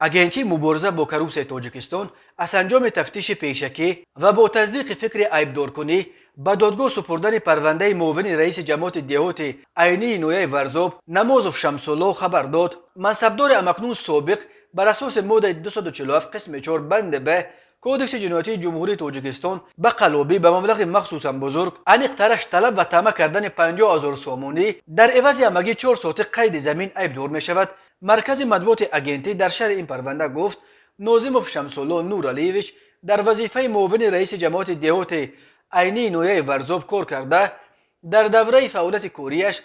اگنتی مبارزه با کروپسیای تاجیکستان از انجام تفتیش پیشکی و با تصدیق فکر عیبدار کنی به دادگاه سپردن پرونده معاون رئیس جماعت دیهات عینی نویه ورزاب نمازوف شمس‌الله خبر داد. منصبدار امکنون سابق بر اساس ماده 247 قسم 4 بند به کودکس جنایتی جمهوری تاجیکستان به قلابی به مبلغ مخصوصا بزرگ انیقترش طلب و طمع کردن 50,000 سومونی در عوض همگی 4 ساعت قید زمین عیبدار می شود. مرکز مطبوعات اگنتی در شرح این پرونده گفت ناظموف شمس‌الله نورعلیویچ در وظیفه معاون رئیس جماعت دیهات عینی نویه ورزاب کار کرده. در دوره فعالیت کاریش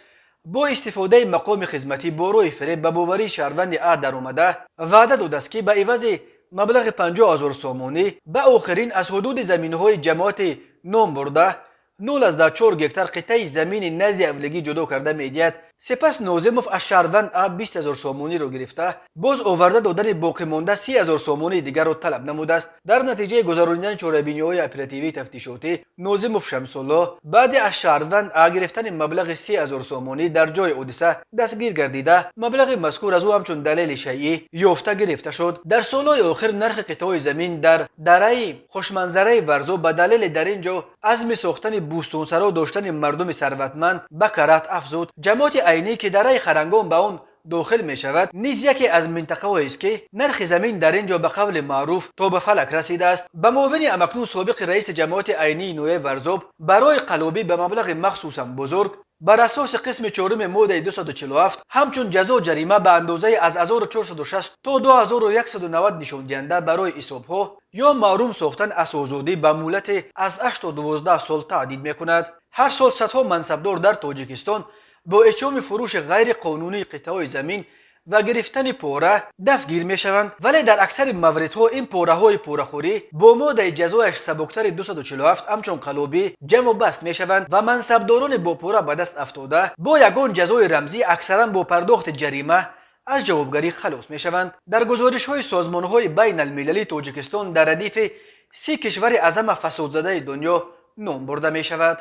با استفاده مقام خدمتی با روی فریب به باوری شهروند ا در آمده وعده داده است که به عوض مبلغ 50,000 سومونی به آخرین از حدود زمین‌های جماعت نام برده 0.4 گکتار قطعه زمین نزد اولگی جدا کرده می‌آید. سپس ناظموف از شهروند ا 20,000 سومونی را گرفته باز آورده دادن باقی مانده 30,000 سومونی دیگر را طلب نموده است. در نتیجه گذراندن چاره‌بینی‌های اپراتیوی تفتیشاتی ناظموف شمس‌الله بعد از شهروند ا گرفتن مبلغ 30,000 سومونی در جای حادثه دستگیر گردیده مبلغ مذکور از او همچون دلیل شیعی یافته گرفته شد. در سالهای آخر نرخ قطعه زمین در دره خوشمنظره ورزو به دلیل در اینجا عزم ساختن بوستانسرا داشتن مردم ثروتمند به کرات افزود. جماعت عینی که دره خرنگان به آن داخل می شود نیز یکی از منطقه است که نرخ زمین در اینجا به قول معروف تا به فلک رسیده است. به معاون امکنون سابق رئیس جماعت عینی نویه ورزاب برای قلابی به مبلغ مخصوصا بزرگ بر اساس قسم 4 ماده 247 همچون جزا جریمه به اندازه از 1460 تا 2190 نشان دهنده برای حسابها یا محروم ساختن از آزادی به مهلت از 8 تا 12 سال تعدید می کند. هر سال صدها منصبدار در تاجیکستان با اتهام فروش غیر قانونی قطعه زمین و گرفتن پاره دستگیر می شوند، ولی در اکثر مواردها این پاره های پوره‌خوری با ماده جزایش سبکتر 247 همچون قلابی جمع و بست می شوند و منصبداران با پاره به دست افتاده با یگان جزای رمزی اکثرا با پرداخت جریمه از جوابگری خلاص می شوند. در گزارش های سازمان های بین المللی تاجیکستان در ردیف 30 کشور اعظم فساد زده دنیا نام برده می شود.